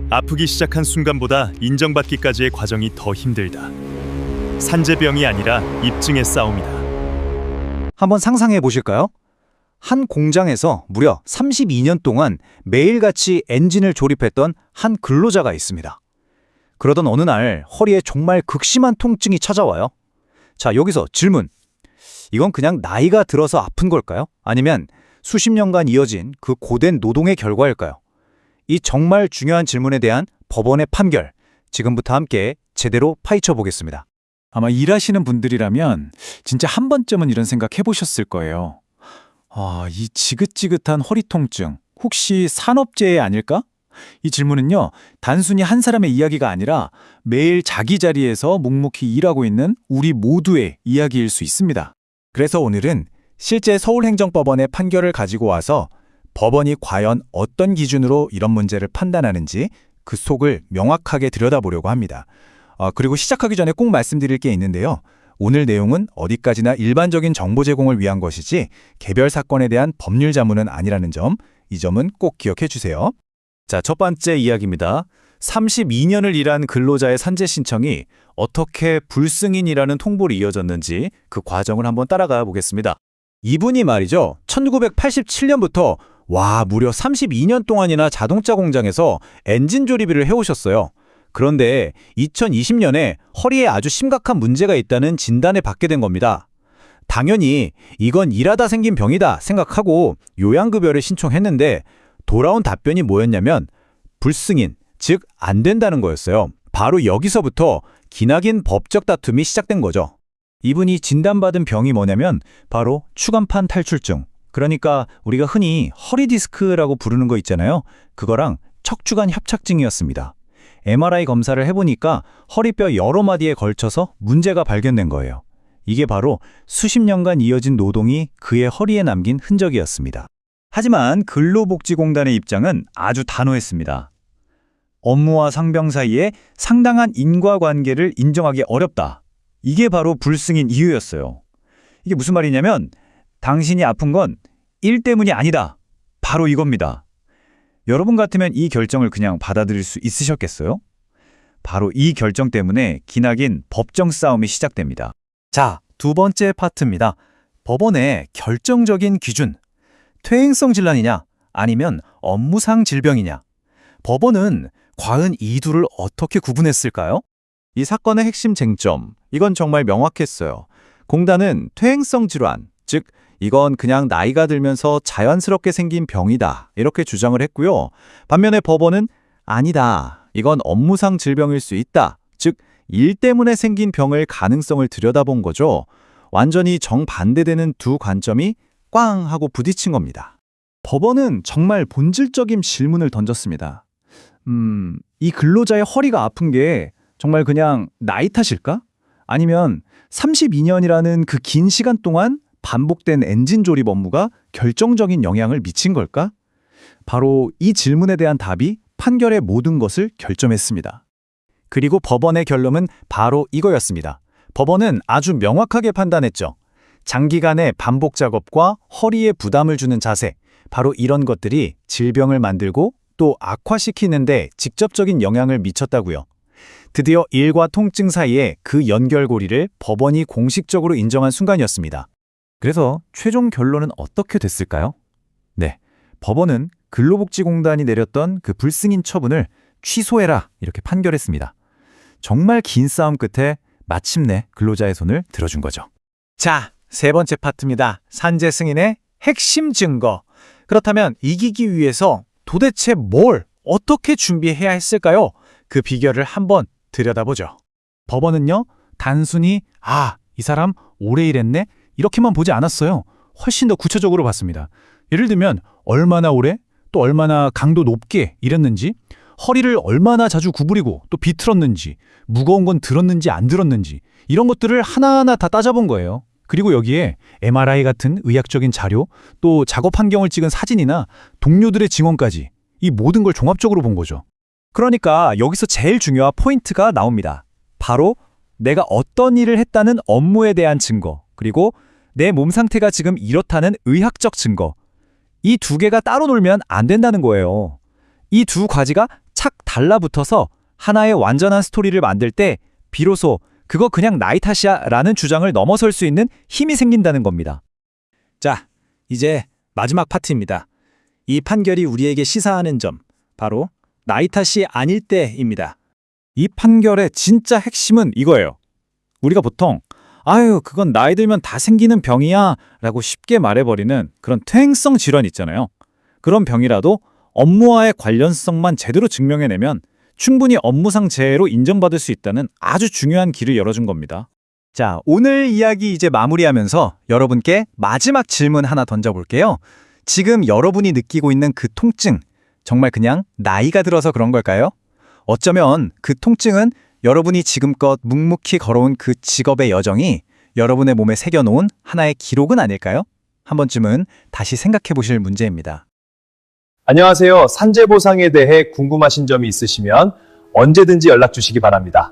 아프기 시작한 순간보다 인정받기까지의 과정이 더 힘들다. 산재병이 아니라 입증의 싸움이다. 한번 상상해 보실까요? 한 공장에서 무려 32년 동안 매일같이 엔진을 조립했던 한 근로자가 있습니다. 그러던 어느 날 허리에 정말 극심한 통증이 찾아와요. 자, 여기서 질문. 이건 그냥 나이가 들어서 아픈 걸까요? 아니면 수십 년간 이어진 그 고된 노동의 결과일까요? 이 정말 중요한 질문에 대한 법원의 판결, 지금부터 함께 제대로 파헤쳐 보겠습니다. 아마 일하시는 분들이라면 진짜 한 번쯤은 이런 생각 해보셨을 거예요. 이 지긋지긋한 허리 통증, 혹시 산업재해 아닐까? 이 질문은요, 단순히 한 사람의 이야기가 아니라 매일 자기 자리에서 묵묵히 일하고 있는 우리 모두의 이야기일 수 있습니다. 그래서 오늘은 실제 서울행정법원의 판결을 가지고 와서 법원이 과연 어떤 기준으로 이런 문제를 판단하는지 그 속을 명확하게 들여다보려고 합니다. 그리고 시작하기 전에 꼭 말씀드릴 게 있는데요. 오늘 내용은 어디까지나 일반적인 정보 제공을 위한 것이지 개별 사건에 대한 법률 자문은 아니라는 점, 이 점은 꼭 기억해 주세요. 자, 첫 번째 이야기입니다. 32년을 일한 근로자의 산재 신청이 어떻게 불승인이라는 통보로 이어졌는지 그 과정을 한번 따라가 보겠습니다. 이분이 말이죠. 1987년부터 무려 32년 동안이나 자동차 공장에서 엔진 조립일을 해오셨어요. 그런데 2020년에 허리에 아주 심각한 문제가 있다는 진단을 받게 된 겁니다. 당연히 이건 일하다 생긴 병이다 생각하고 요양급여를 신청했는데 돌아온 답변이 뭐였냐면 불승인, 즉 안 된다는 거였어요. 바로 여기서부터 기나긴 법적 다툼이 시작된 거죠. 이분이 진단받은 병이 뭐냐면 바로 추간판 탈출증. 그러니까 우리가 흔히 허리 디스크라고 부르는 거 있잖아요. 그거랑 척추관 협착증이었습니다. MRI 검사를 해보니까 허리뼈 여러 마디에 걸쳐서 문제가 발견된 거예요. 이게 바로 수십 년간 이어진 노동이 그의 허리에 남긴 흔적이었습니다. 하지만 근로복지공단의 입장은 아주 단호했습니다. 업무와 상병 사이에 상당한 인과관계를 인정하기 어렵다. 이게 바로 불승인 이유였어요. 이게 무슨 말이냐면 당신이 아픈 건 일 때문이 아니다. 바로 이겁니다. 여러분 같으면 이 결정을 그냥 받아들일 수 있으셨겠어요? 바로 이 결정 때문에 기나긴 법정 싸움이 시작됩니다. 자, 두 번째 파트입니다. 법원의 결정적인 기준. 퇴행성 질환이냐 아니면 업무상 질병이냐. 법원은 과연 이 둘을 어떻게 구분했을까요? 이 사건의 핵심 쟁점, 이건 정말 명확했어요. 공단은 퇴행성 질환, 즉 이건 그냥 나이가 들면서 자연스럽게 생긴 병이다 이렇게 주장을 했고요. 반면에 법원은 아니다, 이건 업무상 질병일 수 있다, 즉 일 때문에 생긴 병을 가능성을 들여다본 거죠. 완전히 정반대되는 두 관점이 꽝 하고 부딪힌 겁니다. 법원은 정말 본질적인 질문을 던졌습니다. 이 근로자의 허리가 아픈 게 정말 그냥 나이 탓일까? 아니면 32년이라는 그 긴 시간 동안 반복된 엔진 조립 업무가 결정적인 영향을 미친 걸까? 바로 이 질문에 대한 답이 판결의 모든 것을 결정했습니다. 그리고 법원의 결론은 바로 이거였습니다. 법원은 아주 명확하게 판단했죠. 장기간의 반복 작업과 허리에 부담을 주는 자세, 바로 이런 것들이 질병을 만들고 또 악화시키는데 직접적인 영향을 미쳤다고요. 드디어 일과 통증 사이에 그 연결고리를 법원이 공식적으로 인정한 순간이었습니다. 그래서 최종 결론은 어떻게 됐을까요? 네, 법원은 근로복지공단이 내렸던 그 불승인 처분을 취소해라 이렇게 판결했습니다. 정말 긴 싸움 끝에 마침내 근로자의 손을 들어준 거죠. 자, 세 번째 파트입니다. 산재 승인의 핵심 증거. 그렇다면 이기기 위해서 도대체 뭘 어떻게 준비해야 했을까요? 그 비결을 한번 들여다보죠. 법원은요, 단순히 이 사람 오래 일했네? 이렇게만 보지 않았어요. 훨씬 더 구체적으로 봤습니다. 예를 들면 얼마나 오래, 또 얼마나 강도 높게 일했는지, 허리를 얼마나 자주 구부리고 또 비틀었는지, 무거운 건 들었는지 안 들었는지, 이런 것들을 하나하나 다 따져본 거예요. 그리고 여기에 MRI 같은 의학적인 자료, 또 작업 환경을 찍은 사진이나 동료들의 증언까지, 이 모든 걸 종합적으로 본 거죠. 그러니까 여기서 제일 중요한 포인트가 나옵니다. 바로 내가 어떤 일을 했다는 업무에 대한 증거, 그리고 내 몸 상태가 지금 이렇다는 의학적 증거. 이 두 개가 따로 놀면 안 된다는 거예요. 이 두 과지가 착 달라붙어서 하나의 완전한 스토리를 만들 때 비로소 그거 그냥 나이 탓이야 라는 주장을 넘어설 수 있는 힘이 생긴다는 겁니다. 자, 이제 마지막 파트입니다. 이 판결이 우리에게 시사하는 점, 바로 나이 탓이 아닐 때입니다. 이 판결의 진짜 핵심은 이거예요. 우리가 보통 아유, 그건 나이 들면 다 생기는 병이야 라고 쉽게 말해버리는 그런 퇴행성 질환 있잖아요. 그런 병이라도 업무와의 관련성만 제대로 증명해내면 충분히 업무상 재해로 인정받을 수 있다는 아주 중요한 길을 열어준 겁니다. 자, 오늘 이야기 이제 마무리하면서 여러분께 마지막 질문 하나 던져볼게요. 지금 여러분이 느끼고 있는 그 통증, 정말 그냥 나이가 들어서 그런 걸까요? 어쩌면 그 통증은 여러분이 지금껏 묵묵히 걸어온 그 직업의 여정이 여러분의 몸에 새겨놓은 하나의 기록은 아닐까요? 한 번쯤은 다시 생각해 보실 문제입니다. 안녕하세요. 산재 보상에 대해 궁금하신 점이 있으시면 언제든지 연락 주시기 바랍니다.